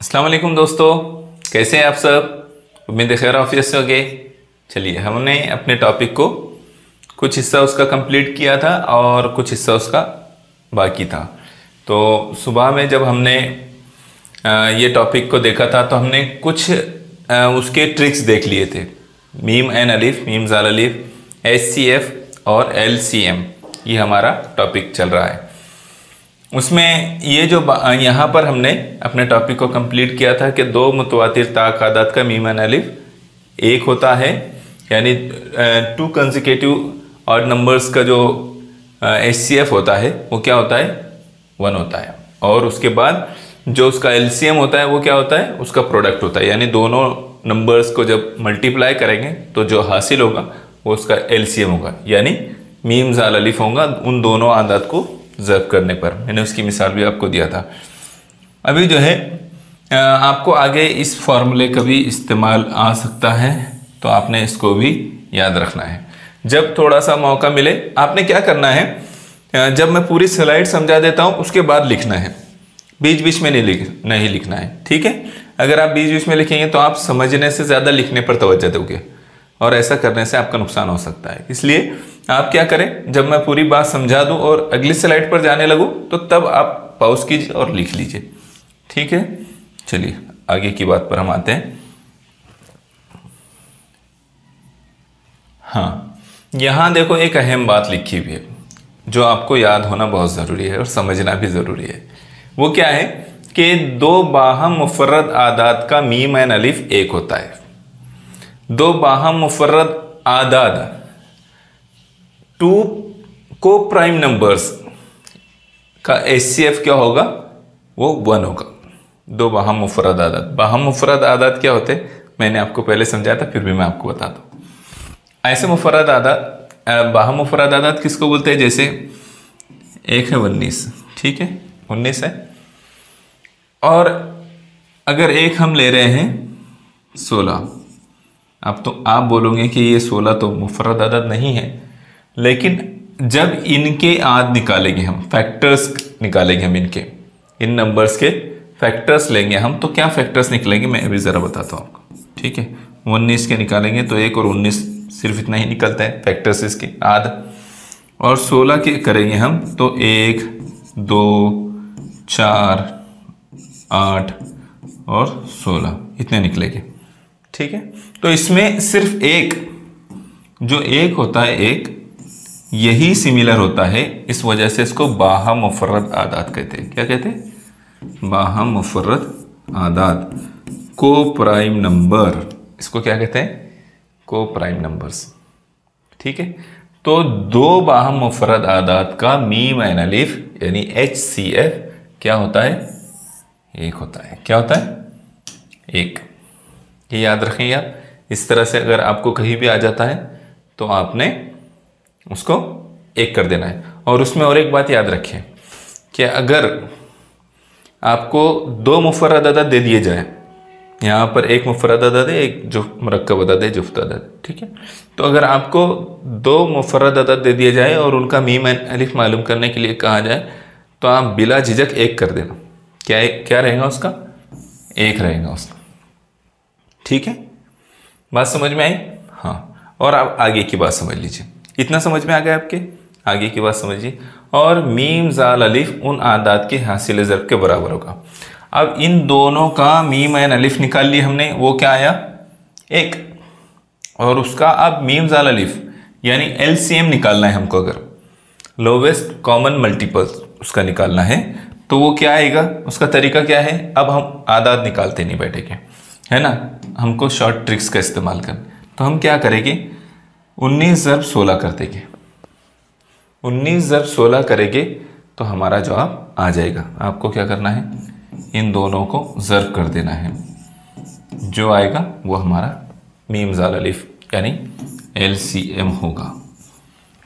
अस्सलाम वालेकुम दोस्तों, कैसे हैं आप सब। उम्मीद है खैर ऑफिस से होंगे। चलिए, हमने अपने टॉपिक को कुछ हिस्सा उसका कंप्लीट किया था और कुछ हिस्सा उसका बाकी था। तो सुबह में जब हमने ये टॉपिक को देखा था तो हमने कुछ उसके ट्रिक्स देख लिए थे। मीम एन अलिफ, मीम जाल अलिफ, HCF और LCM, ये हमारा टॉपिक चल रहा है। उसमें ये जो यहाँ पर हमने अपने टॉपिक को कंप्लीट किया था कि दो मुतवातिर ताक आदात का मीम एन अलिफ एक होता है, यानी टू कंसेक्यूटिव ऑड नंबर्स का जो HCF होता है वो क्या होता है, 1 होता है। और उसके बाद जो उसका LCM होता है वो क्या होता है, उसका प्रोडक्ट होता है। यानी दोनों नंबर्स को जब मल्टीप्लाई करेंगे तो जो हासिल होगा वो उसका LCM होगा, यानी मीम जाल अलिफ होगा उन दोनों आदात को ज़ब्त करने पर। मैंने उसकी मिसाल भी आपको दिया था। अभी जो है आपको आगे इस फॉर्मूले का भी इस्तेमाल आ सकता है, तो आपने इसको भी याद रखना है। जब थोड़ा सा मौका मिले आपने क्या करना है, जब मैं पूरी स्लाइड समझा देता हूँ उसके बाद लिखना है, बीच बीच में नहीं लिखना है, ठीक है। अगर आप बीच बीच में लिखेंगे तो आप समझने से ज़्यादा लिखने पर तवज्जो दोगे और ऐसा करने से आपका नुकसान हो सकता है। इसलिए आप क्या करें, जब मैं पूरी बात समझा दूं और अगली स्लाइड पर जाने लगूं तो तब आप पॉज कीजिए और लिख लीजिए, ठीक है। चलिए आगे की बात पर हम आते हैं। हाँ, यहाँ देखो एक अहम बात लिखी हुई है जो आपको याद होना बहुत ज़रूरी है और समझना भी ज़रूरी है। वो क्या है कि दो बाहम मुफर्रद आदात का मीम एन अलिफ एक होता है। दो बाहम मुफर्रद आदाद, टू को प्राइम नंबर्स का HCF क्या होगा, वो 1 होगा। दो बाहम मुफर्रद आदात, बाहम मुफर्रद आदात क्या होते हैं मैंने आपको पहले समझाया था, फिर भी मैं आपको बता दूं। ऐसे मुफर्रद आदात, बाहम मुफर्रद आदात किसको बोलते हैं, जैसे एक है 19, ठीक है, 19 है। और अगर एक हम ले रहे हैं 16, अब तो आप बोलोगे कि ये 16 तो मुफर्रद आदात नहीं है, लेकिन जब इनके आद निकालेंगे हम, फैक्टर्स निकालेंगे हम, इनके इन नंबर्स के फैक्टर्स लेंगे हम, तो क्या फैक्टर्स निकलेंगे मैं अभी ज़रा बताता हूँ आपको, ठीक है। 19 के निकालेंगे तो 1 और 19 सिर्फ इतना ही निकलता है फैक्टर्स इसके आद। और 16 के करेंगे हम तो 1, 2, 4, 8 और 16 इतने निकलेंगे, ठीक है। तो इसमें सिर्फ एक, जो एक होता है एक, यही सिमिलर होता है, इस वजह से इसको बाहम मुफर्रद आदात कहते हैं। क्या कहते हैं, बाहम मुफर्रद आदात, को प्राइम नंबर, इसको क्या कहते हैं, को प्राइम नंबर्स, ठीक है। तो दो बाहम मुफर्रद आदात का मीम एन अलिफ यानी HCF क्या होता है, एक होता है। क्या होता है, एक। ये याद रखेंगे आप। इस तरह से अगर आपको कहीं भी आ जाता है तो आपने उसको एक कर देना है। और उसमें और एक बात याद रखें कि अगर आपको दो मुफर्रद अदद दे दिए जाए, यहाँ पर एक मुफर्रद अदद है, एक जो मरक्कब अदद है, जुफ्त अदद, ठीक है। तो अगर आपको दो मुफर्रद अदद दे दिए जाए और उनका मीम एन अलिफ मालूम करने के लिए कहा जाए तो आप बिला झिझक एक कर देना। क्या रहेगा उसका, एक रहेगा उसका, ठीक है। बात समझ में आई। हाँ, और आप आगे की बात समझ लीजिए। इतना समझ में आ गया आपके, आगे की बात समझिए। और मीम जाल अलिफ उन आदात के हासिल ज़ब्त के बराबर होगा। अब इन दोनों का मीम एन अलिफ निकाल लिया हमने, वो क्या आया, एक। और उसका अब मीम जाल अलिफ यानी LCM निकालना है हमको। अगर लोवेस्ट कॉमन मल्टीपल्स उसका निकालना है तो वो क्या आएगा, उसका तरीका क्या है। अब हम आदात निकालते नहीं बैठेंगे, है ना, हमको शॉर्ट ट्रिक्स का इस्तेमाल करना। तो हम क्या करेंगे, 19 ज़ब्त 16 कर देंगे। 19 ज़ब्त 16 करेंगे तो हमारा जवाब आ जाएगा। आपको क्या करना है, इन दोनों को ज़ब्त कर देना है, जो आएगा वो हमारा मीम जाल अलिफ यानी LCM होगा,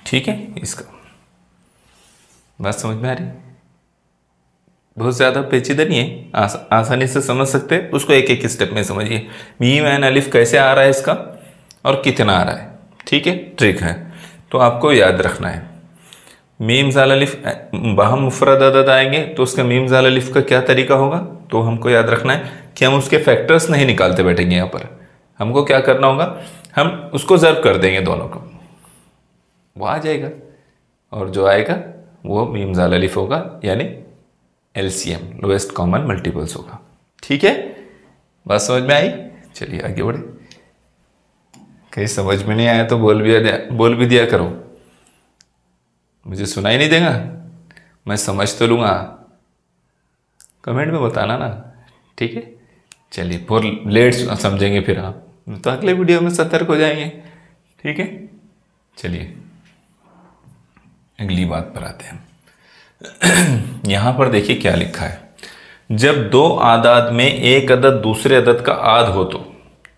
ठीक है। इसका बात समझ में आ रही, बहुत ज़्यादा पेचीदा नहीं है, आसानी से समझ सकते हैं। उसको एक एक स्टेप में समझिए, मीम एन अलिफ कैसे आ रहा है इसका और कितना आ रहा है, ठीक है, ट्रिक है। तो आपको याद रखना है, मीम जाल अलिफ बाहम मुफर्रद अदद आएंगे तो उसका मीम जाल अलिफ का क्या तरीका होगा, तो हमको याद रखना है कि हम उसके फैक्टर्स नहीं निकालते बैठेंगे। यहाँ पर हमको क्या करना होगा, हम उसको ज़र्ब कर देंगे दोनों को, वो आ जाएगा, और जो आएगा वो मीम जाल अलिफ होगा, यानी एलसीएम, लोएस्ट कॉमन मल्टीपल्स होगा। ठीक है, बात समझ में आई? चलिए आगे बढ़े। कहीं समझ में नहीं आया तो बोल भी दिया करो, मुझे सुनाई नहीं देगा, मैं समझ तो लूँगा, कमेंट में बताना ना। ठीक है, चलिए फॉर लेट समझेंगे फिर आप तो अगले वीडियो में सतर्क हो जाएंगे। ठीक है, चलिए अगली बात पर आते हैं। यहां पर देखिए क्या लिखा है, जब दो आदाद में एक अदद दूसरे अदद का आध हो तो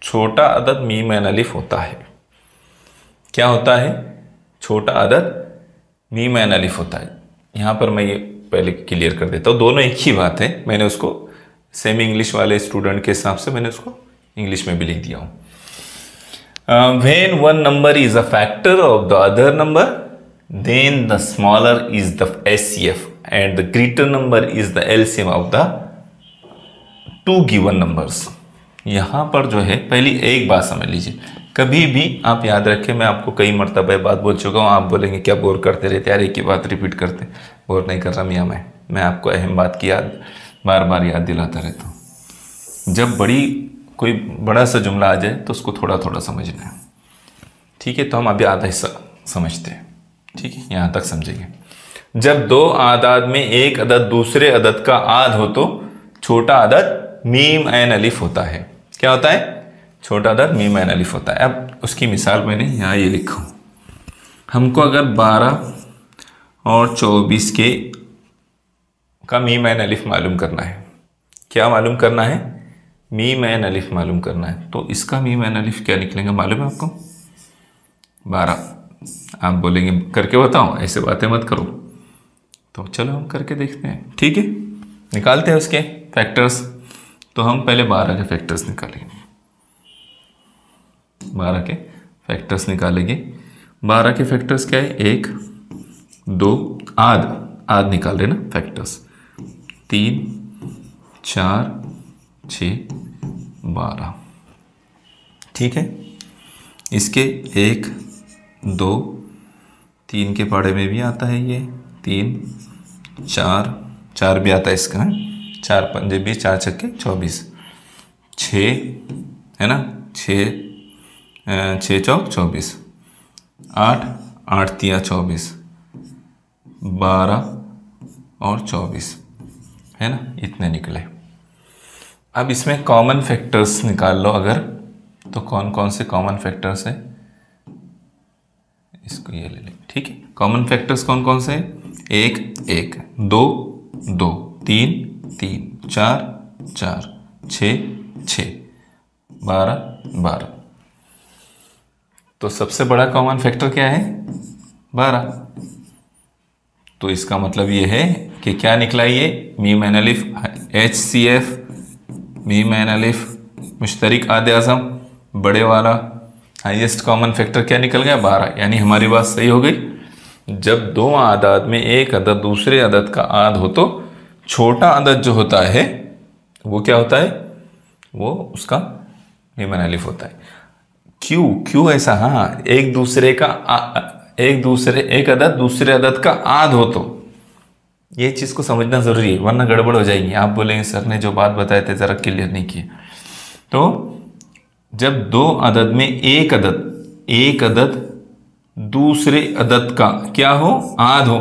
छोटा अदद मीम ऐन अलिफ होता है। क्या होता है? छोटा अदद मीम ऐन अलिफ होता है। यहां पर मैं ये पहले क्लियर कर देता हूँ, दोनों एक ही बात है, मैंने उसको सेमी इंग्लिश वाले स्टूडेंट के हिसाब से मैंने उसको इंग्लिश में भी लिख दिया हूँ। When one number is a factor of the other number then the smaller is the SCF and the greater number is the LCM of the two given numbers। यहाँ पर जो है पहली एक बात समझ लीजिए, कभी भी आप याद रखें, मैं आपको कई मरतबा बात बोल चुका हूँ, आप बोलेंगे क्या बोर करते रहते यार, एक ही बात रिपीट करते। बोर नहीं कर रहा मियाँ, मैं आपको अहम बात की याद बार बार याद दिलाता रहता हूँ। जब कोई बड़ा सा जुमला आ जाए तो उसको थोड़ा थोड़ा समझना है। ठीक है, तो हम अभी आधा हिस्सा समझते हैं। ठीक है, यहां तक समझेंगे। जब दो आदाद में एक अदद दूसरे अदद का आध हो तो छोटा अदद मीम ऐन अलिफ होता है। क्या होता है? छोटा अदद मीम ऐन अलिफ होता है। अब उसकी मिसाल मैंने यहाँ ये लिखा हूँ, हमको अगर 12 और 24 के का मीम ऐन अलिफ मालूम करना है। क्या मालूम करना है? मीम ऐन अलिफ मालूम करना है। तो इसका मीम ऐन अलिफ क्या निकलेगा मालूम है आपको? 12। आप बोलेंगे करके बताओ, ऐसे बातें मत करो, तो चलो हम करके देखते हैं। ठीक है, निकालते हैं उसके फैक्टर्स। तो हम पहले 12 के फैक्टर्स निकालेंगे। 12 के फैक्टर्स निकालेंगे। 12 के फैक्टर्स क्या है? 1 2 आध निकाल रहे ना फैक्टर्स, 3 4 6 12। ठीक है, इसके 1 2 3 के पाड़े में भी आता है ये, 3 4 भी आता है इसका, 4 पंजे 20, 4 छक्के 24, 6 है ना, 6 चौक 24, 8 तिया 24, 12 और 24 है ना, इतने निकले। अब इसमें कॉमन फैक्टर्स निकाल लो अगर, तो कौन कौन से कॉमन फैक्टर्स है, इसको ये ले लें। ठीक है, कॉमन फैक्टर्स कौन कौन से हैं? 1 1 2 2 3 3 4 4 6 6 12 12। तो सबसे बड़ा कॉमन फैक्टर क्या है? 12। तो इसका मतलब ये है कि क्या निकला ये? मीम ऐन अलिफ HCF, मीम ऐन अलिफ मुश्तरिक आदे आज़म बड़े वाला, हाईएस्ट कॉमन फैक्टर क्या निकल गया? 12। यानी हमारी बात सही हो गई। जब दो आदाद में एक अदद दूसरे अदद का आध हो तो छोटा अदद जो होता है वो क्या होता है? वो उसका मीम ऐन अलिफ होता है। क्यों ऐसा? हाँ, एक अदद दूसरे अदद का आध हो तो, ये चीज़ को समझना ज़रूरी है, वरना गड़बड़ हो जाएगी। आप बोलेंगे सर ने जो बात बताए थे ज़रा क्लियर नहीं किए। तो जब दो अदद में एक अदद दूसरे अदद का क्या हो? आध हो,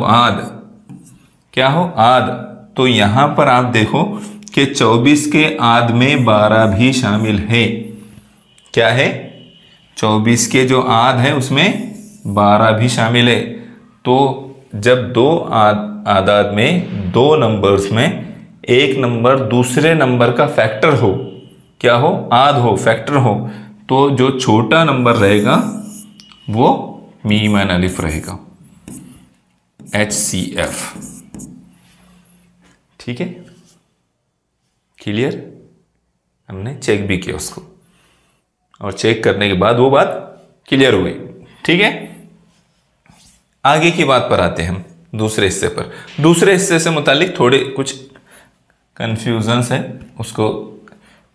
क्या हो? आध। तो यहां पर आप देखो कि 24 के आध में 12 भी शामिल है। क्या है? 24 के जो आध है उसमें 12 भी शामिल है। तो जब दो आदाद में दो नंबर्स में एक नंबर दूसरे नंबर का फैक्टर हो, क्या हो? आध हो, फैक्टर हो, तो जो छोटा नंबर रहेगा वो मीम ऐन अलिफ रहेगा, HCF। ठीक है, क्लियर? हमने चेक भी किया उसको, और चेक करने के बाद वो बात क्लियर हो गई। ठीक है, आगे की बात पर आते हैं हम दूसरे हिस्से पर। दूसरे हिस्से से मुतालिक थोड़े कुछ कंफ्यूजन्स है, उसको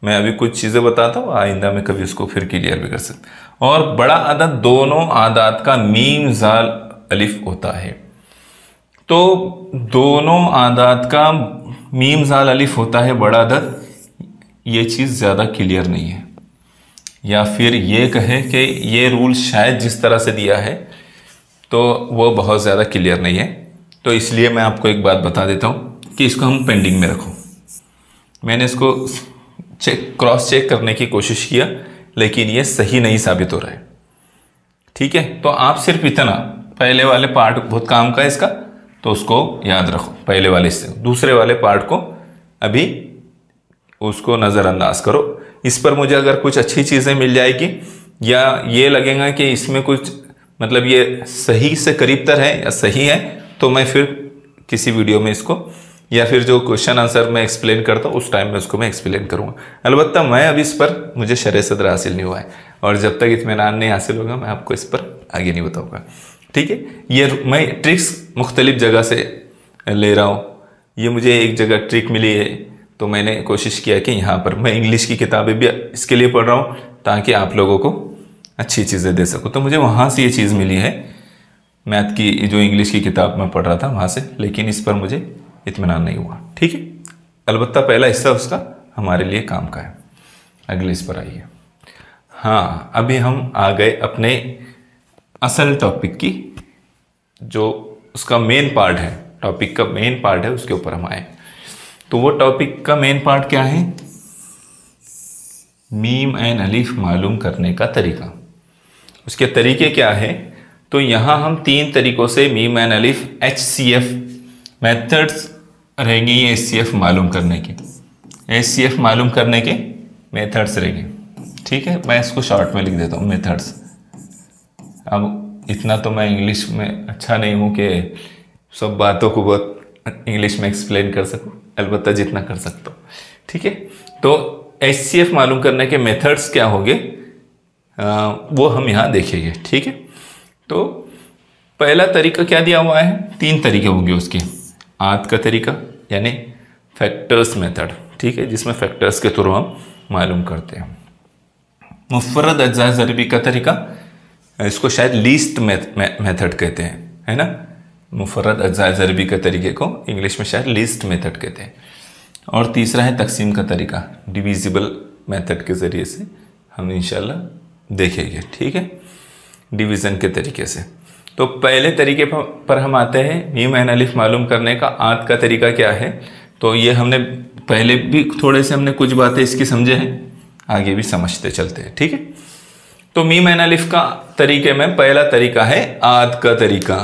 मैं अभी कुछ चीज़ें बताता हूँ, आइंदा में कभी उसको फिर क्लियर भी कर सकते। और बड़ा अदद दोनों आदात का मीम जाल अलिफ होता है। तो दोनों आदात का मीम जाल अलिफ होता है बड़ा अदद, ये चीज़ ज़्यादा क्लियर नहीं है, या फिर ये कहे कि ये रूल शायद जिस तरह से दिया है तो वो बहुत ज़्यादा क्लियर नहीं है। तो इसलिए मैं आपको एक बात बता देता हूँ कि इसको हम पेंडिंग में रखो। मैंने इसको क्रॉस चेक करने की कोशिश किया, लेकिन ये सही नहीं साबित हो रहा है। ठीक है, तो आप सिर्फ इतना, पहले वाले पार्ट बहुत काम का है इसका, तो उसको याद रखो पहले वाले से। दूसरे वाले पार्ट को अभी उसको नज़रअंदाज करो। इस पर मुझे अगर कुछ अच्छी चीज़ें मिल जाएगी, या ये लगेगा कि इसमें कुछ मतलब ये सही से करीब तर है या सही है, तो मैं फिर किसी वीडियो में इसको, या फिर जो क्वेश्चन आंसर मैं एक्सप्लेन करता हूँ उस टाइम में उसको मैं एक्सप्लेन करूँगा। अलबत्ता मैं अभी इस पर, मुझे शरह सदर हासिल नहीं हुआ है, और जब तक इत्मीनान नहीं हासिल होगा मैं आपको इस पर आगे नहीं बताऊँगा। ठीक है, ये मैं ट्रिक्स मुख्तलिफ जगह से ले रहा हूँ। ये मुझे एक जगह ट्रिक मिली है, तो मैंने कोशिश किया कि यहाँ पर मैं इंग्लिश की किताबें भी इसके लिए पढ़ रहा हूँ ताकि आप लोगों को अच्छी चीज़ें दे सकूँ। तो मुझे वहाँ से ये चीज़ मिली है, मैथ की जो इंग्लिश की किताब में पढ़ रहा था वहाँ से, लेकिन इस पर मुझे इत्मीनान नहीं हुआ। ठीक है, अलबत्ता पहला हिस्सा उसका हमारे लिए काम का है। अगले इस पर आइए। हाँ, अभी हम आ गए अपने असल टॉपिक की, जो उसका मेन पार्ट है, टॉपिक का मेन पार्ट है, उसके ऊपर हम आए। तो वो टॉपिक का मेन पार्ट क्या है? मीम एन अलिफ मालूम करने का तरीका। उसके तरीके क्या है? तो यहाँ हम 3 तरीकों से मीम एन अलिफ HCF मेथड्स रहेंगे, ये HCF मालूम करने के, HCF मालूम करने के मेथड्स रहेंगे। ठीक है, मैं इसको शॉर्ट में लिख देता हूँ, मेथड्स। अब इतना तो मैं इंग्लिश में अच्छा नहीं हूँ कि सब बातों को बहुत इंग्लिश में एक्सप्लेन कर सकूँ, अलबत्ता जितना कर सकता हूँ। ठीक है, तो HCF मालूम करने के मेथड्स क्या होंगे वो हम यहाँ देखेंगे। ठीक है, तो पहला तरीका क्या दिया हुआ है? 3 तरीके होंगे उसके। आद का तरीका यानी फैक्टर्स मेथड, ठीक है, जिसमें फैक्टर्स के थ्रू हम मालूम करते हैं। मुफर्रद अज्जा ज़रबी का तरीका, इसको शायद लीस्ट मेथड कहते हैं, है ना। मुफर्रद अज्जा ज़रबी के तरीके को इंग्लिश में शायद लीस्ट मेथड कहते हैं। और तीसरा है तकसीम का तरीका, डिविजिबल मेथड के ज़रिए से हम इंशाल्लाह देखेंगे। ठीक है, डिवीज़न के तरीके से। तो पहले तरीके पर हम आते हैं, मीम एन अलिफ मालूम करने का। आद का तरीका क्या है? तो ये हमने पहले भी थोड़े से हमने कुछ बातें इसकी समझे हैं, आगे भी समझते चलते हैं। ठीक है, तो मीम एन अलिफ का तरीके में पहला तरीका है आद का तरीका।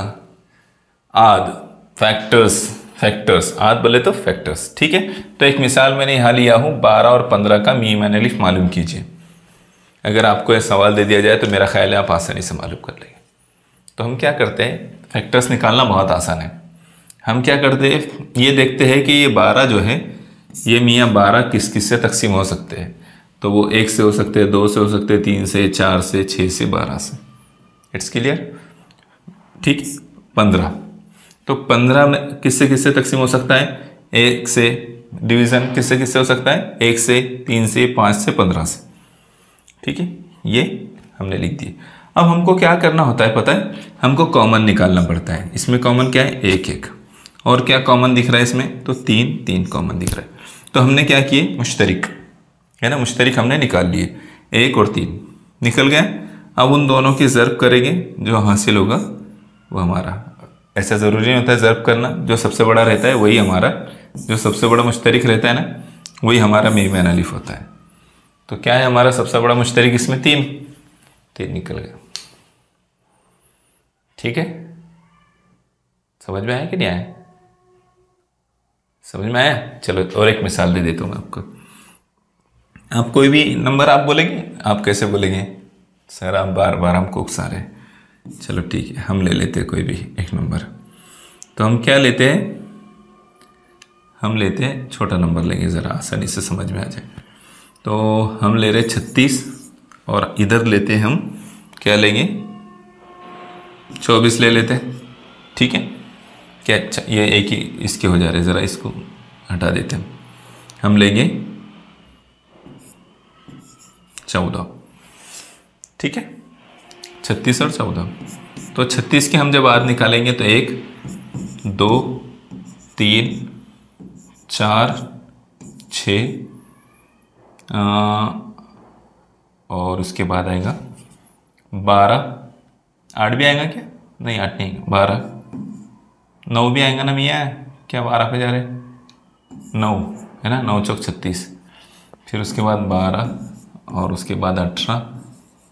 आद फैक्टर्स, आद बोले तो फैक्टर्स। ठीक है, तो एक मिसाल मैंने यहाँ लिया हूँ, 12 और 15 का मीम एन अलिफ मालूम कीजिए। अगर आपको यह सवाल दे दिया जाए तो मेरा ख्याल है आप आसानी से मालूम कर लेंगे। तो हम क्या करते हैं, फैक्टर्स निकालना बहुत आसान है। हम क्या करते हैं, ये देखते हैं कि ये 12 जो है, ये मियाँ 12 किस किस से तकसीम हो सकते हैं। तो वो 1 से हो सकते हैं, 2 से हो सकते हैं, 3 से, 4 से, 6 से, 12 से। It's clear? ठीक। 15, तो 15 में किससे किससे तकसीम हो सकता है? 1 से। डिवीज़न किससे किससे हो सकता है? 1 से, 3 से, 5 से, 15 से। ठीक है, ये हमने लिख दिए। अब हमको क्या करना होता है पता है? हमको कॉमन निकालना पड़ता है। इसमें कॉमन क्या है? 1 1। और क्या कॉमन दिख रहा है इसमें? तो 3 3 कॉमन दिख रहा है। तो हमने क्या किए? मुश्तरिक, है ना, मुश्तरिक हमने निकाल लिए। 1 और 3 निकल गए। अब उन दोनों की ज़र्ब करेंगे, जो हासिल होगा वो हमारा। ऐसा ज़रूरी नहीं होता है ज़र्ब करना, जो सबसे बड़ा रहता है वही हमारा, जो सबसे बड़ा मुश्तरिक रहता है ना, वही हमारा मीम एन अलिफ होता है। तो क्या है हमारा सबसे बड़ा मुश्तरिक इसमें? 3 निकल गया। ठीक है, समझ में आया कि नहीं आया? समझ में आया? चलो और एक मिसाल दे देता हूँ मैं आपको। आप कोई भी नंबर आप बोलेंगे, आप कैसे बोलेंगे? सर आप बार बार हमको उकसा रहे। चलो ठीक है, हम ले लेते हैं कोई भी एक नंबर। तो हम क्या लेते हैं? हम लेते हैं छोटा नंबर लेंगे, ज़रा आसानी से समझ में आ जाए। तो हम ले रहे 36, और इधर लेते हैं हम क्या लेंगे? 24 ले लेते हैं। ठीक है, क्या अच्छा ये एक ही इसके हो जा रहे, ज़रा इसको हटा देते हैं। हम लेंगे 14। ठीक है, 36 और 14। तो 36 के हम जब बाद निकालेंगे तो 1 2 3 4 6 और उसके बाद आएगा 12। 8 भी आएगा क्या? नहीं, 8 नहीं, 12। 9 भी आएगा ना मियाँ? क्या 12 पे जा रहे? 9 है ना, 9 चौक 36। फिर उसके बाद 12 और उसके बाद 18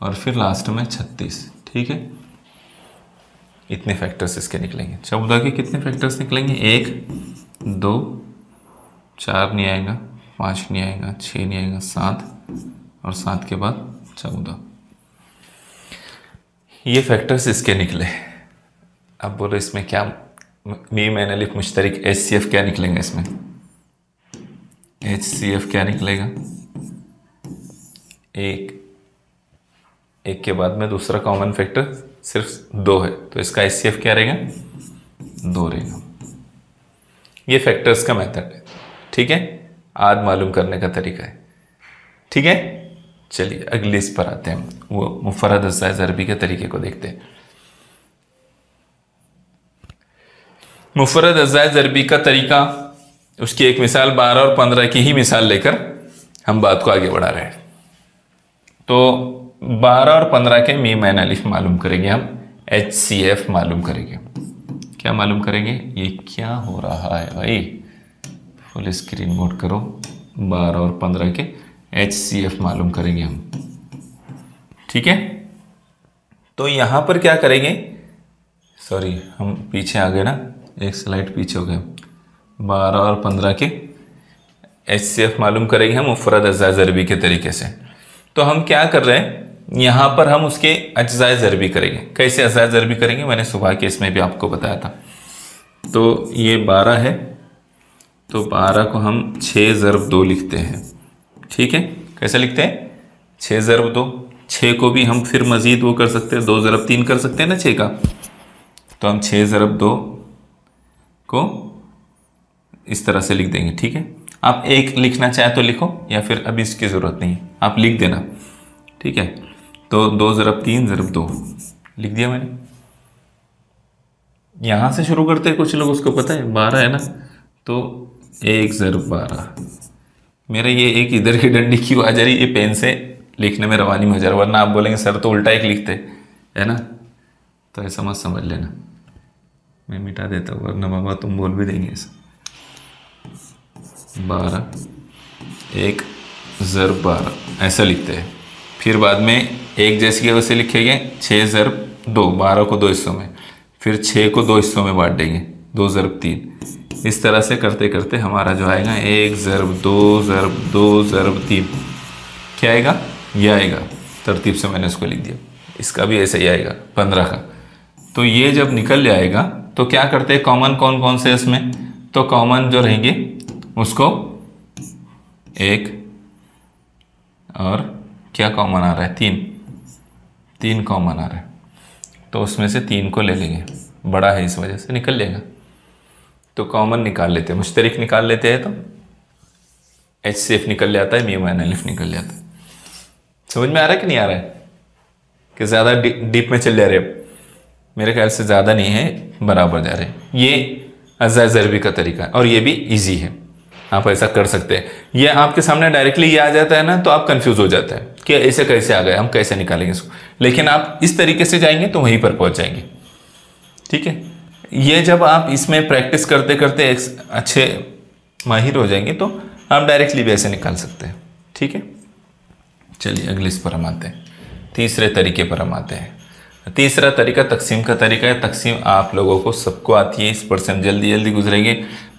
और फिर लास्ट में 36। ठीक है, इतने फैक्टर्स इसके निकलेंगे। 14 के कितने फैक्टर्स निकलेंगे? 1 2 4 नहीं आएगा, 5 नहीं आएगा, 6 नहीं आएगा, 7 और 7 के बाद 14। ये फैक्टर्स इसके निकले। अब बोलो इसमें क्या मीम एन अलिफ मुश्तरिक HCF क्या निकलेंगे? इसमें HCF क्या निकलेगा? एक के बाद में दूसरा कॉमन फैक्टर सिर्फ 2 है, तो इसका HCF क्या रहेगा? 2 रहेगा। ये फैक्टर्स का मेथड है। ठीक है, आज मालूम करने का तरीका है। ठीक है, चलिए अगली इस पर आते हैं, वो मुफर्रद अज़्ज़ाए ज़रबी के तरीके को देखते हैं। मुफर्रद अज़्ज़ाए ज़रबी का तरीका, उसकी एक मिसाल 12 और 15 की ही मिसाल लेकर हम बात को आगे बढ़ा रहे हैं। तो 12 और 15 के मीम एन अलिफ मालूम करेंगे हम, HCF मालूम करेंगे। क्या मालूम करेंगे? ये क्या हो रहा है भाई? फुल स्क्रीन मोड करो। 12 और 15 के HCF मालूम करेंगे हम। ठीक है, तो यहां पर क्या करेंगे? सॉरी, हम पीछे आ गए ना, एक स्लाइड पीछे हो गए। 12 और 15 के HCF मालूम करेंगे हम मुफर्रद अज़्ज़ाए ज़रबी के तरीके से। तो हम क्या कर रहे हैं, यहाँ पर हम उसके अज्ज़ाए ज़रबी करेंगे। कैसे अज्ज़ाए ज़रबी करेंगे? मैंने सुबह के इसमें भी आपको बताया था। तो ये 12 है, तो 12 को हम 6 ज़रब 2 लिखते हैं। ठीक है, कैसे लिखते हैं? 6 ज़रब 2। 6 को भी हम फिर मज़ीद वो कर सकते हैं, 2 ज़रब 3 कर सकते हैं ना 6 का। तो हम 6 ज़रब 2 को इस तरह से लिख देंगे। ठीक है, आप 1 लिखना चाहे तो लिखो, या फिर अभी इसकी ज़रूरत नहीं है, आप लिख देना। ठीक है, तो 2 ज़रब 3 ज़रब 2 लिख दिया मैंने। यहाँ से शुरू करते हैं, कुछ लोग उसको पता है 12 है ना, तो 1 ज़रब 12। मेरा ये एक इधर की डंडी क्यों आ जा रही? ये पेन से लिखने में रवानी में हो जा रहा है, वरना आप बोलेंगे सर तो उल्टा एक लिखते है ना। तो ऐसा मत समझ लेना, मैं मिटा देता हूँ, वरना बाबा तुम बोल भी देंगे ऐसा। 12 1 ज़रब 12 ऐसा लिखते हैं। फिर बाद में एक जैसी वैसे लिखेंगे 6 ज़रब 2, 12 को 2 हिस्सों में, फिर 6 को 2 हिस्सों में बांट देंगे, 2 ज़रब 3। इस तरह से करते करते हमारा जो आएगा 1 ज़रब 2 ज़रब 2 ज़रब 3, क्या आएगा? ये आएगा। तरतीब से मैंने इसको लिख दिया। इसका भी ऐसे ही आएगा 15 का। तो ये जब निकल जाएगा तो क्या करते हैं, कॉमन कौन कौन से इसमें? तो कॉमन जो रहेंगे उसको 1 और क्या कॉमन आ रहा है? 3 कॉमन आ रहा है, तो उसमें से 3 को ले लेंगे, बड़ा है इस वजह से निकल लेगा। तो कॉमन निकाल लेते हैं, मुश्तरिक निकाल लेते हैं, तो HCF निकल जाता है, मीम एन अलिफ निकल जाता है। समझ में आ रहा है कि नहीं आ रहा है? कि ज़्यादा डीप में चल जा रहे हैं? मेरे ख्याल से ज़्यादा नहीं है, बराबर जा रहे हैं। ये अज़्ज़ाए ज़रबी का तरीका है और ये भी ईजी है, आप ऐसा कर सकते हैं। ये आपके सामने डायरेक्टली ये आ जाता है ना, तो आप कंफ्यूज हो जाते हैं कि ऐसे कैसे आ गए, हम कैसे निकालेंगे इसको। लेकिन आप इस तरीके से जाएंगे तो वहीं पर पहुंच जाएंगे। ठीक है, ये जब आप इसमें प्रैक्टिस करते करते अच्छे माहिर हो जाएंगे तो आप डायरेक्टली भी ऐसे निकाल सकते हैं। ठीक है, चलिए अगले इस पर हम आते हैं, तीसरे तरीके पर हम आते हैं। तीसरा तरीका तकसीम का तरीका है। तकसीम आप लोगों को सबको आती है, इस पर से हम जल्दी जल्दी गुजरेंगे।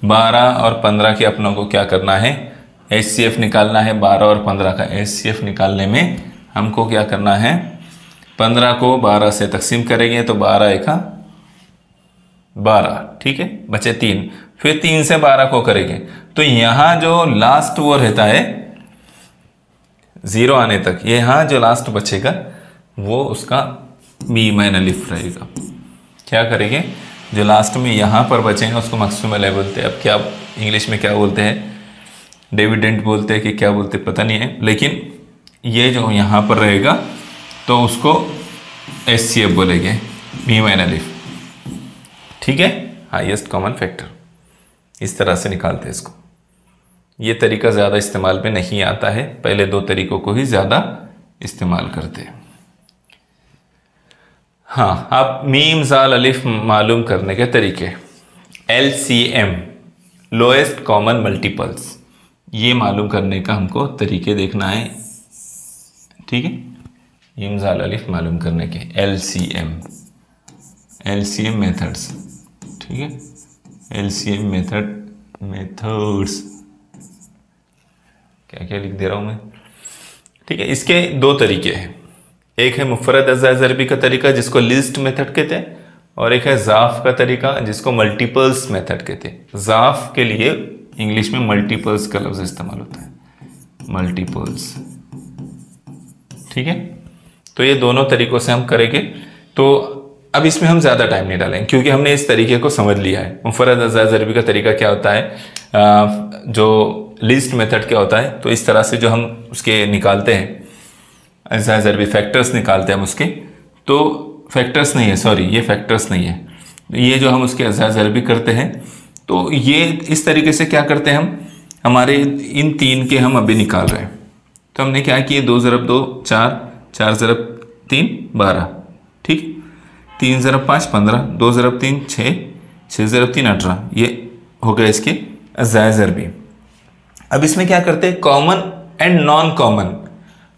12 और 15 के अपनों को क्या करना है? HCF निकालना है। 12 और 15 का HCF निकालने में हमको क्या करना है? 15 को 12 से तकसीम करेंगे तो 12 1 12, ठीक है, बचे 3। फिर 3 से 12 को करेंगे तो यहाँ जो लास्ट वो रहता है 0 आने तक, यहाँ जो लास्ट बचेगा वो उसका मीम एन अलिफ रहेगा। क्या करेंगे? जो लास्ट में यहाँ पर बचेंगे उसको मक़सूम अलैह बोलते हैं। अब क्या इंग्लिश में क्या बोलते हैं? डिविडेंड बोलते हैं कि क्या बोलते हैं पता नहीं है, लेकिन ये जो यहाँ पर रहेगा तो उसको HCF बोलेंगे, मीम एन अलिफ। ठीक है, हाईएस्ट कॉमन फैक्टर। इस तरह से निकालते हैं इसको। ये तरीका ज़्यादा इस्तेमाल में नहीं आता है, पहले दो तरीकों को ही ज़्यादा इस्तेमाल करते हैं। हाँ, अब मीम जाल अलिफ मालूम करने के तरीके। LCM, लोएस्ट कॉमन मल्टीपल्स, ये मालूम करने का हमको तरीके देखना है। ठीक है, मीम जाल अलिफ मालूम करने के LCM मेथड्स। ठीक है, LCM मेथड्स क्या क्या लिख दे रहा हूं मैं। ठीक है, इसके दो तरीके हैं। एक है मुफरद अज़ा ज़रबी का तरीका जिसको लिस्ट मेथड कहते हैं, और एक है ज़ाफ का तरीका जिसको मल्टीपल्स मेथड कहते हैं। ज़ाफ के लिए इंग्लिश में मल्टीपल्स का लफ्ज़ इस्तेमाल होता है, मल्टीपल्स। ठीक है, तो ये दोनों तरीकों से हम करेंगे। तो अब इसमें हम ज़्यादा टाइम नहीं डालेंगे क्योंकि हमने इस तरीके को समझ लिया है। मुफरद अज़ा ज़रबी का तरीका क्या होता है, जो लिस्ट मेथड क्या होता है, तो इस तरह से जो हम उसके निकालते हैं अज़ा ज़रबी फैक्टर्स निकालते हैं हम उसके, तो फैक्टर्स नहीं है, सॉरी ये फैक्टर्स नहीं है, ये जो हम उसके अज़ा ज़रबी करते हैं, तो ये इस तरीके से क्या करते हैं हम, हमारे इन तीन के हम अभी निकाल रहे हैं। तो हमने क्या किया, 2 ज़रब 2 4, 4 ज़रब 3 12, ठीक, 3 ज़रब 5 15, 2 ज़रब 3 6, 6 ज़रब 3 18, ये हो गया इसके अज़ा ज़रबी। अब इसमें क्या करते हैं, कॉमन एंड नॉन कॉमन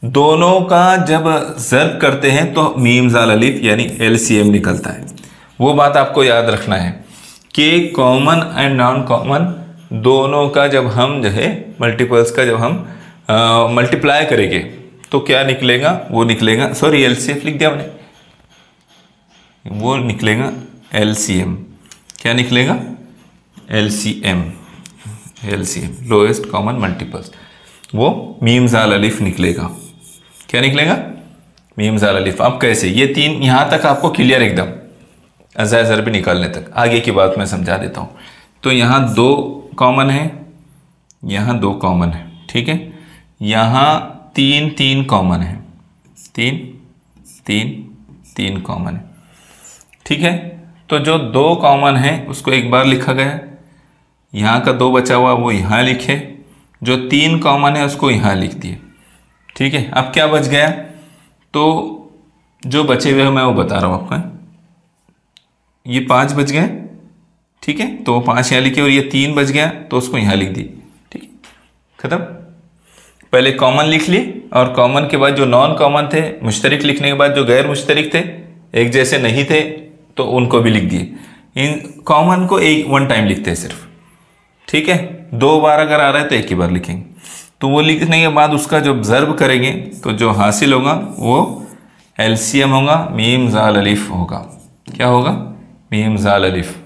दोनों का जब ज़र्ब करते हैं तो मीम जाल अलिफ यानी LCM निकलता है। वो बात आपको याद रखना है कि कॉमन एंड नॉन कॉमन दोनों का जब हम जो है मल्टीपल्स का जब हम मल्टीप्लाई करेंगे तो क्या निकलेगा, वो निकलेगा, सॉरी LCF लिख दिया मैंने, वो निकलेगा LCM। क्या निकलेगा, LCM लोएस्ट कॉमन मल्टीपल्स, वो मीम जाल अलिफ निकलेगा। क्या निकलेगा, मीम जाल अलिफ। अब कैसे, ये तीन यहाँ तक आपको क्लियर एकदम, अज़ा ज़रबी निकालने तक। आगे की बात मैं समझा देता हूँ। तो यहाँ 2 कॉमन है, यहाँ 2 कॉमन है, ठीक है, यहाँ 3 कॉमन है, 3 कॉमन है, ठीक है। तो जो 2 कॉमन है उसको एक बार लिखा गया, यहाँ का 2 बचा हुआ वो यहाँ लिखे, जो 3 कॉमन है उसको यहाँ लिख दिए, ठीक है। अब क्या बच गया, तो जो बचे हुए मैं वो बता रहा हूँ आपको, ये 5 बच गए, ठीक है, तो 5 यहाँ लिखे, और ये 3 बच गया तो उसको यहाँ लिख दिए, ठीक है, खत्म। पहले कॉमन लिख लिए, और कॉमन के बाद जो नॉन कॉमन थे, मुश्तरिक लिखने के बाद जो गैर मुश्तरिक थे, एक जैसे नहीं थे, तो उनको भी लिख दिए। इन कॉमन को 1 टाइम लिखते हैं सिर्फ, ठीक है, 2 बार अगर आ रहा है तो 1 ही बार लिखेंगे। तो वो लिखने के बाद उसका जब ज़र्ब करेंगे तो जो हासिल होगा वो LCM होगा, मीम जाल अलिफ होगा। क्या होगा, मीम जाल अलिफ।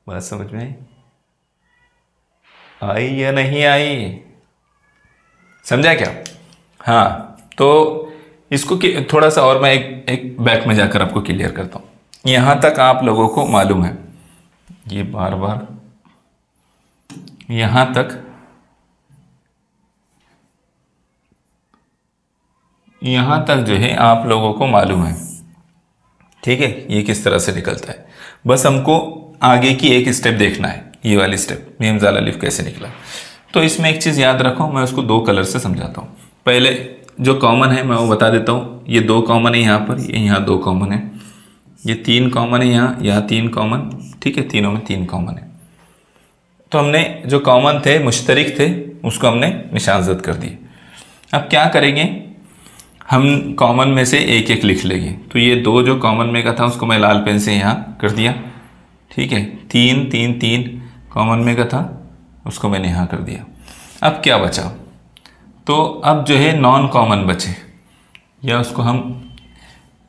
बात समझ में आई या नहीं आई, समझा क्या? हाँ, तो इसको थोड़ा सा और मैं एक बैक में जाकर आपको क्लियर करता हूँ। यहाँ तक आप लोगों को मालूम है, ये बार बार यहाँ तक जो है आप लोगों को मालूम है, ठीक है, ये किस तरह से निकलता है। बस हमको आगे की एक स्टेप देखना है, ये वाली स्टेप, मीम जाल अलिफ कैसे निकला। तो इसमें एक चीज़ याद रखो, मैं उसको 2 कलर से समझाता हूँ। पहले जो कॉमन है मैं वो बता देता हूँ। ये 2 कॉमन है यहाँ पर, ये यहाँ 2 कॉमन है, ये 3 कॉमन है, यहाँ 3 कॉमन, ठीक है, तीनों में 3 कॉमन है। तो हमने जो कॉमन थे, मुश्तरिक थे, उसको हमने निशानजद कर दिए। अब क्या करेंगे, हम कॉमन में से एक लिख लेंगे। तो ये 2 जो कॉमन में का था उसको मैं लाल पेन से यहाँ कर दिया, ठीक है। 3 कॉमन में का था उसको मैंने यहाँ कर दिया। अब क्या बचा, तो अब जो है नॉन कॉमन बचे, या उसको हम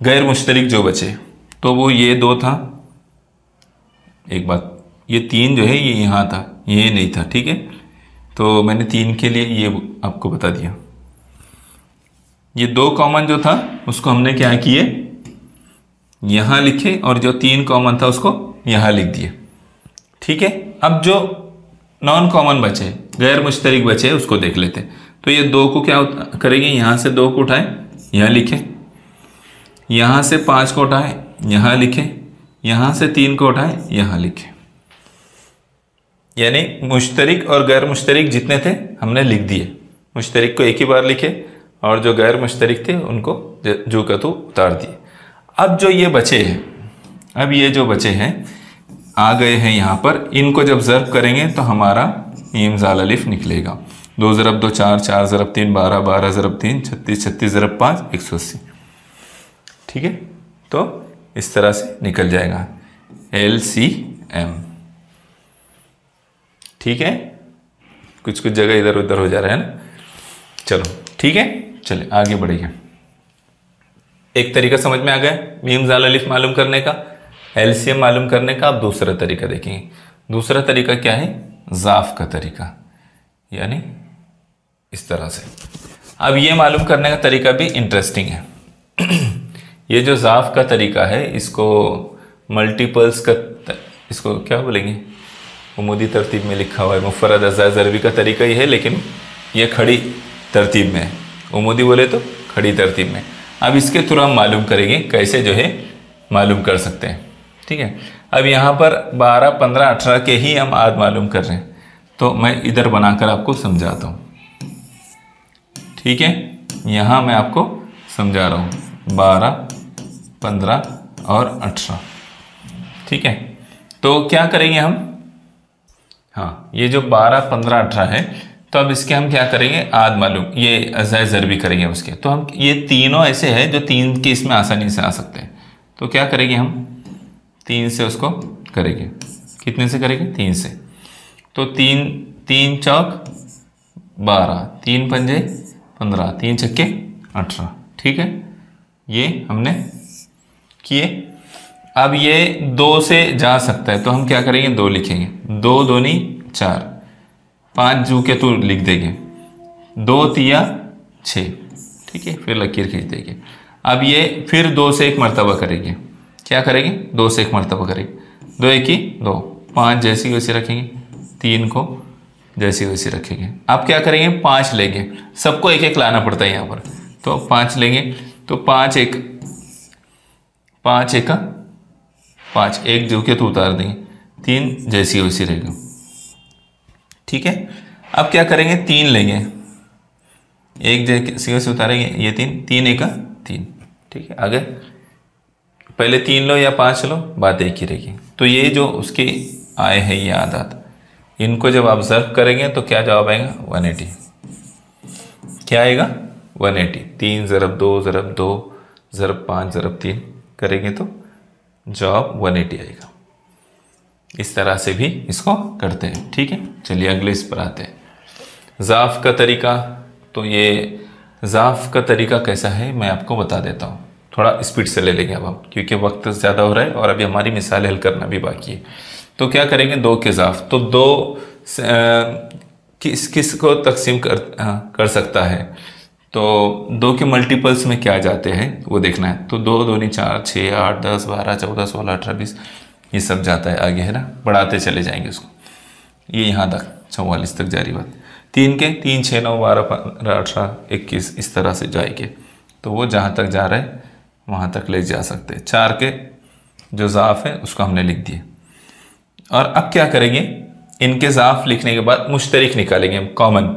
गैर मुश्तरिक जो बचे, तो वो ये 2 था। एक बात, ये 3 जो है ये यहाँ था, ये नहीं था, ठीक है। तो मैंने 3 के लिए ये आपको बता दिया। ये 2 कॉमन जो था उसको हमने क्या किए, यहाँ लिखे, और जो 3 कॉमन था उसको यहाँ लिख दिए, ठीक है। अब जो नॉन कॉमन बचे, गैर मुश्तरिक बचे, उसको देख लेते हैं। तो ये 2 को क्या करेंगे, यहाँ से 2 को उठाएं, यहाँ लिखें, यहाँ से 5 को उठाएं, यहाँ लिखें, यहाँ से 3 को उठाएं, यहाँ लिखें। यानी मुश्तरिक और गैर मुश्तरिक जितने थे हमने लिख दिए। मुश्तरिक को एक ही बार लिखे और जो गैर मुश्तरिक थे उनको जो का तो उतार दिए। अब जो ये बचे हैं, अब ये जो बचे हैं आ गए हैं यहाँ पर, इनको जब ज़र्ब करेंगे तो हमारा मीम ज़ाल अलिफ निकलेगा। 2 ज़रब 2 4, 4 ज़रब 3 12, 12 ज़रब 3 36, 36 ज़रब 5 180। ठीक है, तो इस तरह से निकल जाएगा LCM। ठीक है, कुछ कुछ जगह इधर उधर हो जा रहा है ना। चलो ठीक है, चलिए आगे बढ़िए। एक तरीका समझ में आ गया मीम ज़ाल अलिफ मालूम करने का, LCM मालूम करने का। अब दूसरा तरीका देखेंगे। दूसरा तरीका क्या है, ज़ाफ का तरीका, यानी इस तरह से। अब ये मालूम करने का तरीका भी इंटरेस्टिंग है। ये जो ज़ाफ का तरीका है, इसको मल्टीपल्स का इसको क्या बोलेंगे, उमूदी तरतीब में लिखा हुआ है। मुफर्रद अज़ा ज़रबी का तरीका ही है, लेकिन ये खड़ी तरतीब में है। उमूदी बोले तो खड़ी तरतीब में। अब इसके थ्रू हम मालूम करेंगे कैसे जो है मालूम कर सकते हैं। ठीक है, अब यहाँ पर 12 15 18 के ही हम आद मालूम कर रहे हैं, तो मैं इधर बनाकर आपको समझाता हूँ। ठीक है, यहाँ मैं आपको समझा रहा हूँ 12 15 और 18। ठीक है, तो क्या करेंगे हम, हाँ ये जो 12 15 18 है, तो अब इसके हम क्या करेंगे, आद मालूम, ये अज़ाए ज़रबी करेंगे उसके। तो हम ये तीनों ऐसे हैं जो 3 के इसमें आसानी से आ सकते हैं। तो क्या करेंगे हम, 3 से उसको करेंगे। कितने से करेंगे, 3 से। तो 3 चौक 12, 3 पंजे 15, 3 छक्के 18। ठीक है, ये हमने किए। अब ये 2 से जा सकता है, तो हम क्या करेंगे, 2 लिखेंगे। 2 दूनी 4, 5 जू के तो लिख देंगे, 2 तिया 6। ठीक है, फिर लकीर खींच देंगे। अब ये फिर 2 से 1 मरतबा करेंगे। क्या करेंगे, 2 से 1 मरतबा करेंगे। 2 1 ही 2, 5 जैसी वैसी रखेंगे, 3 को जैसी वैसी रखेंगे। अब क्या करेंगे, 5 लेंगे। सबको एक एक लाना पड़ता है यहाँ पर, तो 5 लेंगे। तो 5 1 5 1 5, 1 जो के तो उतार देंगे, 3 जैसी वैसी रहेगा। ठीक है, अब क्या करेंगे, 3 लेंगे, 1 जैसी वैसी उतारेंगे, ये 3 1 3। ठीक है, आगे पहले 3 लो या 5 लो, बात एक ही रहेगी। तो ये जो उसके आए हैं ये आदात, इनको जब ऑब्जर्व करेंगे तो क्या जवाब आएगा, 180। क्या आएगा, 180। 3 ज़रब 2 ज़रब 2 ज़रब 5 ज़रब 3 करेंगे तो जवाब 180 आएगा। इस तरह से भी इसको करते हैं। ठीक है, चलिए अगले इस पर आते हैं। ज़ाफ़ का तरीका, तो ये ज़ाफ़ का तरीका कैसा है मैं आपको बता देता हूँ। थोड़ा स्पीड से ले लेंगे अब हम, क्योंकि वक्त ज़्यादा हो रहा है और अभी हमारी मिसाल हल करना भी बाकी है। तो क्या करेंगे, 2 के ज़ाफ़, तो 2 किस को तकसीम कर सकता है, तो 2 के मल्टीपल्स में क्या जाते हैं वो देखना है। तो 2 दूनी 4, 6 8 10 12 14 16 18 20, ये सब जाता है आगे, है ना, बढ़ाते चले जाएंगे उसको, ये यहाँ तक 44 तक जारी बात। 3 के 3 6 9 12 15 18 21, इस तरह से जाएंगे। तो वो जहाँ तक जा रहा है वहाँ तक ले जा सकते हैं। 4 के जो ज़ाफ़ है उसको हमने लिख दिए। और अब क्या करेंगे, इनके ज़ाफ़ लिखने के बाद मुश्तरिक निकालेंगे हम, कॉमन।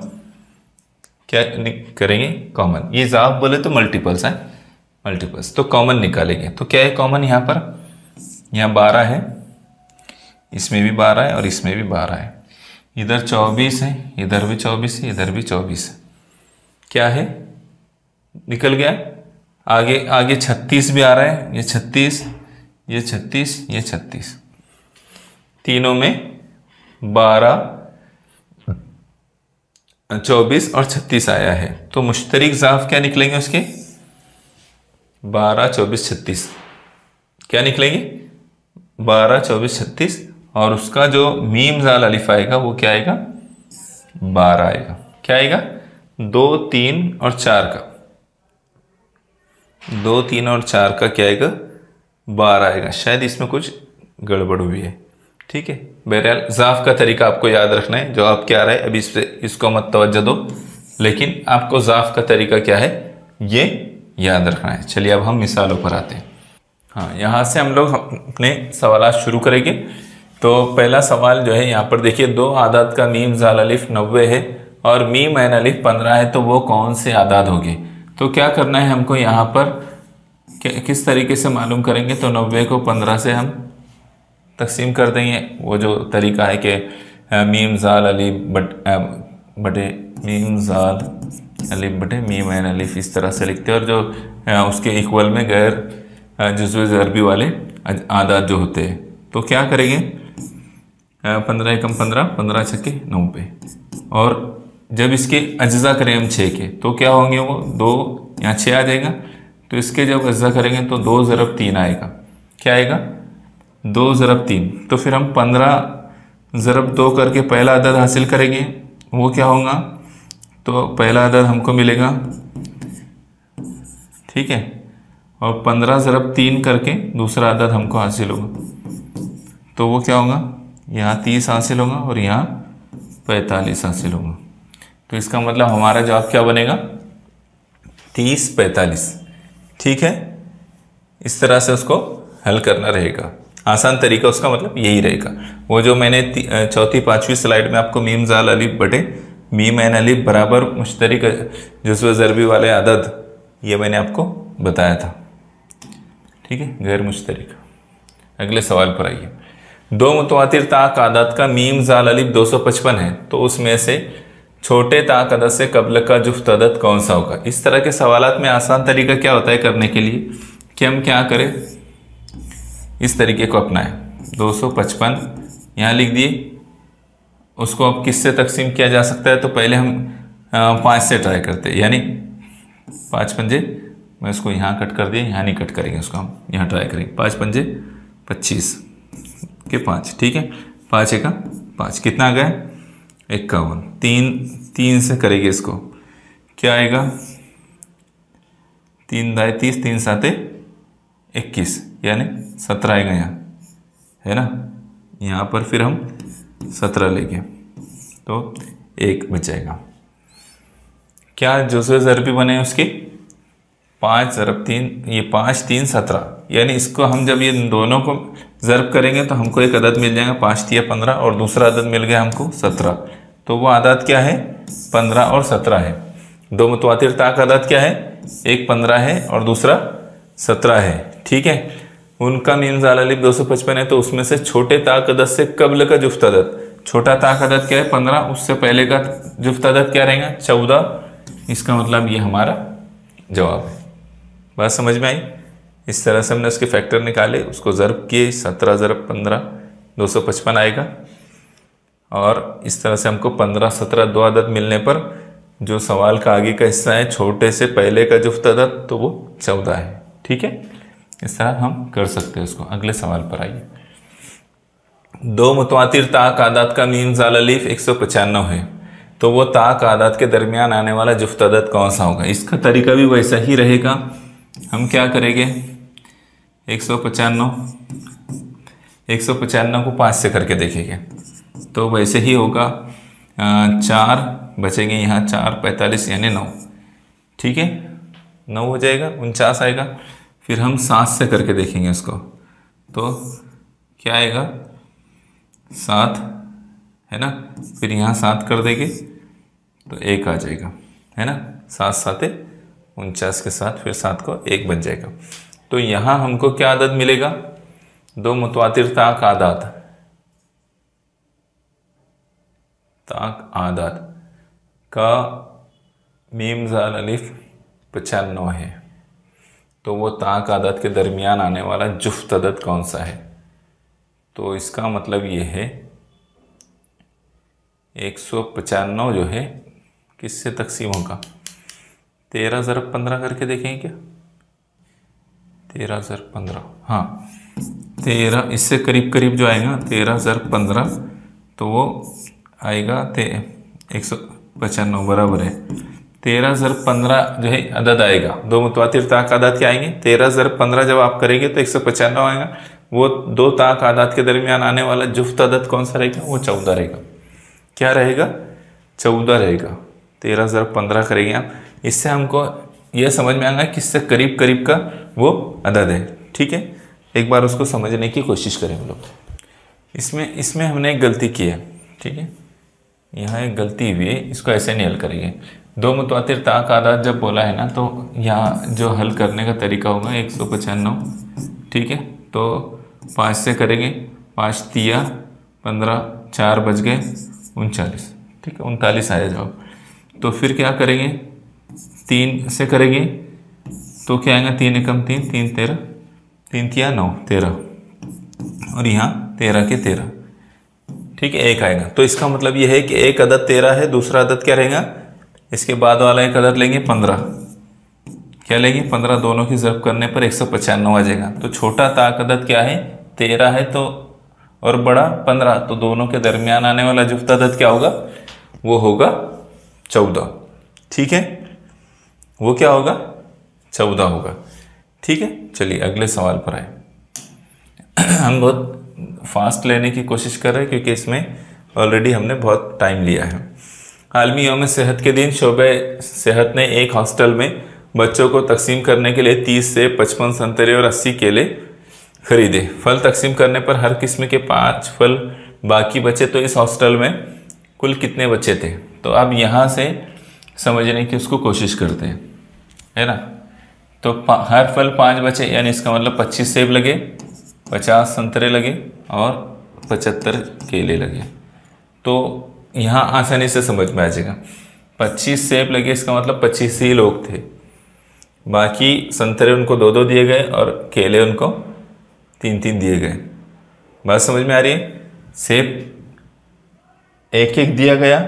क्या करेंगे, कॉमन। ये ज़ाफ़ बोले तो मल्टीपल्स हैं, मल्टीपल्स, तो कॉमन निकालेंगे। तो क्या है कॉमन यहाँ पर, यहाँ 12 है, इसमें भी 12 है और इसमें भी 12 है। इधर 24 है, इधर भी 24 है, इधर भी 24 है। क्या है, निकल गया। आगे आगे 36 भी आ रहा है, ये 36 ये 36 ये 36, तीनों में 12 24 और 36 आया है। तो मुश्तरिक ज़ाफ़ क्या निकलेंगे उसके, 12 24 36। क्या निकलेंगे, 12 24 36, और उसका जो मीम ज़ाल अलिफ आएगा वो क्या आएगा, 12 आएगा। क्या आएगा, 2 3 और 4 का, 2 3 और 4 का क्या आएगा, 12 आएगा। शायद इसमें कुछ गड़बड़ हुई है, ठीक है। बहरहाल ज़ाफ का तरीका आपको याद रखना है, जवाब क्या आ रहा है अभी इसको मत तवज्जो दो, लेकिन आपको ज़ाफ का तरीका क्या है ये याद रखना है। चलिए अब हम मिसालों पर आते हैं। हाँ, यहाँ से हम लोग अपने सवाल शुरू करेंगे। तो पहला सवाल जो है यहाँ पर देखिए, 2 आदाद का मीम जाल अलिफ 90 है और मीम ऐन अलिफ 15 है, तो वो कौन से आदाद होंगे। तो क्या करना है हमको यहाँ पर, किस तरीके से मालूम करेंगे। तो 90 को 15 से हम तकसीम कर देंगे। वो जो तरीका है कि मीम जाल अलिफ बटे मीम जाल अलिफ बटे मीम ऐन अलिफ, इस तरह से लिखते हैं। और जो उसके इक्वल में गैर जुज़्व ज़रबी वाले आदाद जो होते हैं, तो क्या करेंगे, 15 एकम 15, 15 छक्के 90। और जब इसके अज्जा करें हम 6 के, तो क्या होंगे वो 2, यहाँ 6 आ जाएगा। तो इसके जब अज्जा करेंगे तो 2 ज़रब 3 आएगा। क्या आएगा, 2 ज़रब 3। तो फिर हम 15 ज़रब 2 करके पहला अदद हासिल करेंगे। वो क्या होगा, तो पहला अदद हमको मिलेगा, ठीक है। और 15 ज़रब 3 करके दूसरा अदद हमको हासिल होगा। तो वो क्या होगा, यहाँ 30 हासिल होगा और यहाँ 45 हासिल होगा। तो इसका मतलब हमारा जवाब क्या बनेगा, 30, 45। ठीक है, इस तरह से उसको हल करना रहेगा। आसान तरीका उसका मतलब यही रहेगा। वो जो मैंने चौथी 5वीं स्लाइड में आपको मीम जाल अलिफ बटे मीम ऐन अलिफ बराबर मुश्तरिक जुज़्व ज़रबी वाले अदद, ये मैंने आपको बताया था। ठीक है, गैर मुश्तरिक। अगले सवाल पर आइए। 2 मुतवातिर ताक आदाद का मीम जाल अलिफ 255 है, तो उसमें से छोटे ताक अदद से कबल का जुफ्त अदद कौन सा होगा। इस तरह के सवालात में आसान तरीका क्या होता है करने के लिए, कि हम क्या करें, इस तरीके को अपनाएं। 255 यहाँ लिख दिए, उसको अब किससे तकसीम किया जा सकता है। तो पहले हम 5 से ट्राई करते हैं, यानी 5 पंजे, मैं इसको यहाँ कट कर दिए, यहाँ नहीं कट करेंगे, उसको हम यहाँ ट्राई करेंगे। 5 पंजे 25 के 5, ठीक है। 5 एका 5, कितना आ गया, 51। 3 से करेंगे इसको, क्या आएगा, 3 दाए 30, 3 साते 21, यानी 17 आएगा यहाँ, है ना। यहाँ पर फिर हम 17 लेंगे तो 1 बचेगा। क्या जुज़्व ज़रबी बने उसके, 5 ज़रब 3, ये 5 3 17, यानी इसको हम जब ये दोनों को ज़रब करेंगे तो हमको एक अदद मिल जाएगा 5 3 15, और दूसरा अदद मिल गया हमको 17। तो वो आदाद क्या है, 15 और 17 है। 2 मुतवातिर ताक आदाद क्या है, एक 15 है और दूसरा 17 है, ठीक है। उनका मीम जाल अलिफ 255 है, तो उसमें से छोटे ताक अदद से कबल का जुफ्त अदद, छोटा ताक अदद क्या है 15, उससे पहले का जुफ्त अदद क्या रहेगा 14। इसका मतलब ये हमारा जवाब है। बात समझ में आई। इस तरह से हमने उसके फैक्टर निकाले, उसको ज़रब किए, 17 ज़रब 15 255 आएगा। और इस तरह से हमको 15 17 2 अदद मिलने पर जो सवाल का आगे का हिस्सा है, छोटे से पहले का जुफ्त अदद, तो वो 14 है, ठीक है। इस तरह हम कर सकते हैं उसको। अगले सवाल पर आइए। 2 मुतवातिर ताक आदाद का मीम जाल अलिफ 195 है, तो वो ताक आदाद के दरमियान आने वाला जुफ्त अदद कौन सा होगा। इसका तरीका भी वैसा ही रहेगा। हम क्या करेंगे, 195 को 5 से करके देखेंगे, तो वैसे ही होगा। 4 बचेंगे यहाँ, 4 45 यानी 9, ठीक है, 9 हो जाएगा, 49 आएगा। फिर हम 7 से करके देखेंगे उसको, तो क्या आएगा 7, है ना। फिर यहाँ 7 कर देंगे तो 1 आ जाएगा, है ना। 7 7 49 के साथ फिर 7 को 1 बन जाएगा। तो यहाँ हमको क्या आदद मिलेगा, 2 मुतवातिर ताक आदाद का मीम जाल अलिफ 95 है, तो वो ताक आदाद के दरमियान आने वाला जुफ्त अदद कौन सा है। तो इसका मतलब ये है 195 जो है किससे तकसीम होगा, 13 ज़रब 15 करके देखेंगे क्या, 13 ज़रब 15, हाँ 13, इससे करीब करीब जो आएगा 13 ज़रब 15, तो वो आएगा 195 बराबर है 13 ज़रब 15 जो है अदद आएगा। 2 मुतवातिर ताक आदाद क्या आएंगे, 13 ज़रब 15 जब आप करेंगे तो 195 आएगा, वो दो ताक आदात के दरमियान आने वाला जुफ्त अदद कौन सा रहेगा? वो 14 रहेगा। क्या रहेगा? 14 रहेगा। 13 × 15 करेंगे आप। इससे हमको यह समझ में आएगा कि इससे करीब करीब का वो अदद है। ठीक है, एक बार उसको समझने की कोशिश करें हम लोग। इसमें हमने एक गलती की है। ठीक है, यहाँ एक गलती हुई है, इसको ऐसे नहीं हल करेंगे। दो मुतवातिर ताक आदात जब बोला है ना, तो यहाँ जो हल करने का तरीका होगा 195। ठीक है, तो 5 से करेंगे, 5 तिया 15, 4 बज गए 39। ठीक है, 39 आया जवाब। तो फिर क्या करेंगे? 3 से करेंगे तो क्या आएगा? 3 एकम 3, 3 13, 3 तिया 9 13, और यहाँ 13 के 13। ठीक है, 1 आएगा। तो इसका मतलब यह है कि एक अदद 13 है, दूसरा अदद क्या रहेगा? इसके बाद वाला एक अदद लेंगे 15। क्या लेंगे? 15। दोनों की ज़र्ब करने पर 195 आ जाएगा। तो छोटा ताक अदद क्या है? 13 है, तो और बड़ा 15, तो दोनों के दरमियान आने वाला जुफ्त अदद क्या होगा? वो होगा 14। ठीक है, वो क्या होगा? 14 होगा। ठीक है, चलिए अगले सवाल पर आए। हम बहुत फास्ट लेने की कोशिश कर रहे हैं क्योंकि इसमें ऑलरेडी हमने बहुत टाइम लिया है। आलमी यौम सेहत के दिन शोबे सेहत ने एक हॉस्टल में बच्चों को तकसीम करने के लिए 30 से 55 संतरे और 80 केले खरीदे। फल तकसीम करने पर हर किस्म के 5 फल बाकी बचे, तो इस हॉस्टल में कुल कितने बच्चे थे? तो अब यहाँ से समझने की उसको कोशिश करते हैं, है ना। तो हर फल 5 बचे, यानी इसका मतलब 25 सेब लगे, 50 संतरे लगे और 75 केले लगे। तो यहाँ आसानी से समझ में आ जाएगा। 25 सेब लगे, इसका मतलब 25 ही लोग थे। बाकी संतरे उनको 2-2 दिए गए और केले उनको 3-3 दिए गए। बात समझ में आ रही है? सेब 1-1 दिया गया,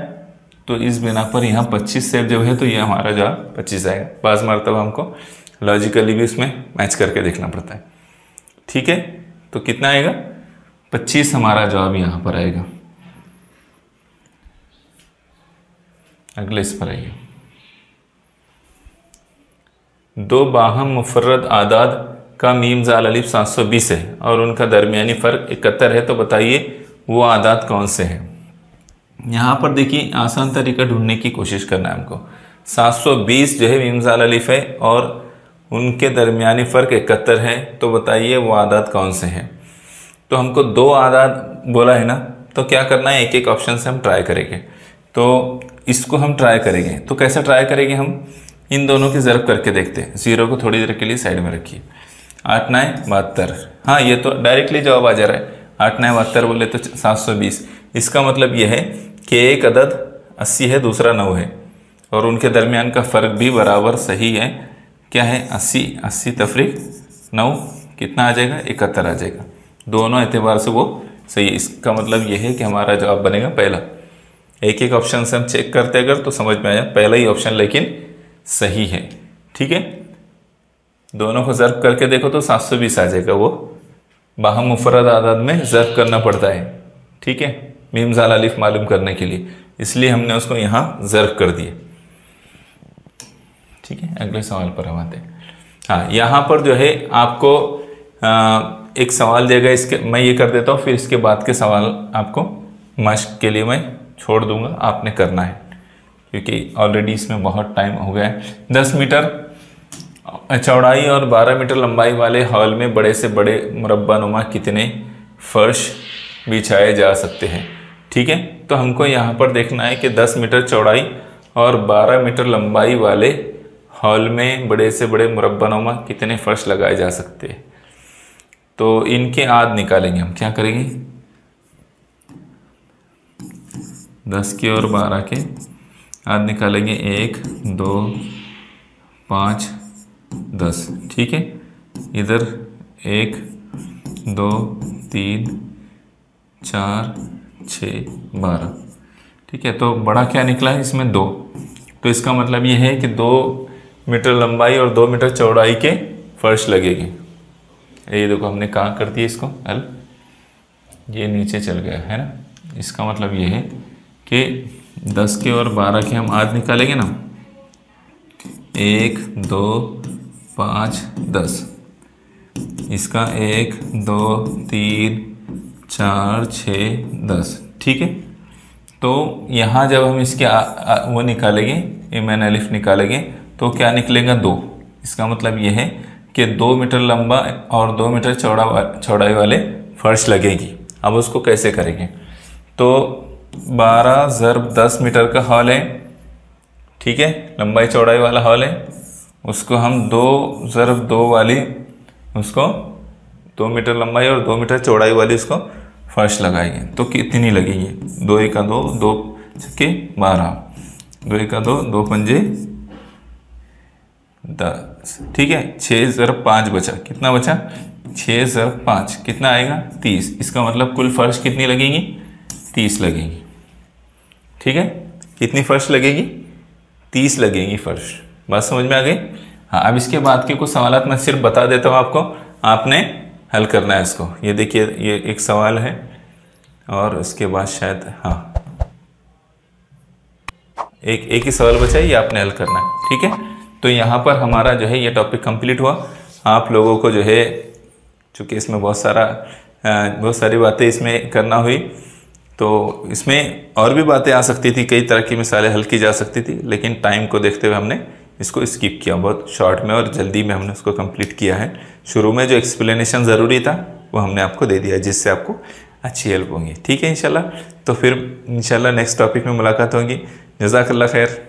तो इस बिना पर यहाँ 25 सेब जब है तो ये हमारा जवाब 25 आएगा। बाज़ मरतबा हमको लॉजिकली भी इसमें मैच करके देखना पड़ता है। ठीक है, तो कितना आएगा? 25 हमारा जवाब यहाँ पर आएगा। अगले इस पर आइए। दो बाहम मुफर्रद आदाद का मीम ज़ाल अलिफ 720 है और उनका दरमियानी फ़र्क 71 है, तो बताइए वो आदाद कौन से हैं। यहाँ पर देखिए आसान तरीका ढूंढने की कोशिश करना है हमको। 720 जो है मीम ज़ाल अलिफ है और उनके दरमियानी फ़र्क 71 है, तो बताइए वो आदाद कौन से हैं। तो हमको 2 आदाद बोला है ना, तो क्या करना है? एक एक ऑप्शन से हम ट्राई करेंगे। तो इसको हम ट्राई करेंगे, तो कैसे ट्राई करेंगे? हम इन दोनों की ज़र्ब करके देखते हैं। 0 को थोड़ी देर के लिए साइड में रखिए। 8 9 72। हाँ, ये तो डायरेक्टली जवाब आ जा रहा है। 8 9 72 बोले तो 720। इसका मतलब ये है कि एक अदद 80 है, दूसरा 9 है, और उनके दरमियान का फ़र्क भी बराबर सही है। क्या है? 80 तफरीक 9 कितना आ जाएगा? 71 आ जाएगा। दोनों एतबार से वो सही है। इसका मतलब ये है कि हमारा जवाब बनेगा पहला। एक एक ऑप्शन से हम चेक करते अगर तो समझ में आया पहला ही ऑप्शन लेकिन सही है। ठीक है, दोनों को ज़र्ब करके देखो तो 720 आ जाएगा। वो बाहम मुफर्रद आदाद में ज़र्ब करना पड़ता है। ठीक है, मीम ज़ाल अलिफ मालूम करने के लिए, इसलिए हमने उसको यहाँ ज़र्ब कर दिए। ठीक है, अगले सवाल पर हम आते हैं। हाँ, यहाँ पर जो है आपको एक सवाल देगा, इसके मैं ये कर देता हूँ, फिर इसके बाद के सवाल आपको मश्क के लिए मैं छोड़ दूंगा, आपने करना है क्योंकि ऑलरेडी इसमें बहुत टाइम हो गया है। 10 मीटर चौड़ाई और 12 मीटर लंबाई वाले हॉल में बड़े से बड़े मुरब्बानुमा कितने फर्श बिछाए जा सकते हैं। ठीक है, तो हमको यहाँ पर देखना है कि 10 मीटर चौड़ाई और 12 मीटर लंबाई वाले हॉल में बड़े से बड़े मुरब्बानुमा कितने फर्श लगाए जा सकते हैं। तो इनके आद निकालेंगे हम। क्या करेंगे? 10 के और 12 के आद निकालेंगे। 1 2 5 10। ठीक है, इधर 1 2 3 4 6 12। ठीक है, तो बड़ा क्या निकला है? इसमें 2। तो इसका मतलब ये है कि 2 मीटर लंबाई और 2 मीटर चौड़ाई के फर्श लगेंगे। ये देखो हमने कहाँ कर दिया इसको हल, ये नीचे चल गया है ना। इसका मतलब ये है कि 10 के और 12 के हम आद निकालेंगे ना। 1 2 5 10। इसका 1 2 3 4 6 10, ठीक है। तो यहाँ जब हम इसके वो निकालेंगे, एम एन अलिफ निकालेंगे तो क्या निकलेगा 2। इसका मतलब ये है कि 2 मीटर लंबा और 2 मीटर चौड़ाई वाले फर्श लगेगी। अब उसको कैसे करेंगे, तो 12 × 10 मीटर का हॉल है, ठीक है, लंबाई चौड़ाई वाला हॉल है। उसको हम 2 × 2 वाली, उसको 2 मीटर लंबाई और 2 मीटर चौड़ाई वाली उसको फर्श लगाएंगे। तो कितनी लगेगी, 2 × 1 = 2, 2 × 12, 2 × 2 2 पंजे 10, ठीक है। 6 × 5 बचा, कितना बचा, 6 × 5 कितना आएगा 30। इसका मतलब कुल फर्श कितनी लगेगी, 30 लगेगी, ठीक है। कितनी फर्श लगेगी, 30 लगेगी फर्श। बात समझ में आ गई। हाँ, अब इसके बाद के कुछ सवाल मैं सिर्फ बता देता हूँ आपको, आपने हल करना है इसको। ये देखिए, ये एक सवाल है और उसके बाद शायद हाँ एक ही सवाल बचा है, ये आपने हल करना है, ठीक है। तो यहाँ पर हमारा जो है ये टॉपिक कंप्लीट हुआ। आप लोगों को जो है, चूँकि इसमें बहुत सारी बातें इसमें करना हुई, तो इसमें और भी बातें आ सकती थी, कई तरह की मिसालें हल की जा सकती थी, लेकिन टाइम को देखते हुए हमने इसको स्किप किया। बहुत शॉर्ट में और जल्दी में हमने उसको कंप्लीट किया है। शुरू में जो एक्सप्लेनेशन ज़रूरी था वो हमने आपको दे दिया, जिससे आपको अच्छी हेल्प होगी, ठीक है इंशाल्लाह। तो फिर इंशाल्लाह नेक्स्ट टॉपिक में मुलाकात होगी। जज़ाकल्लाह खैर।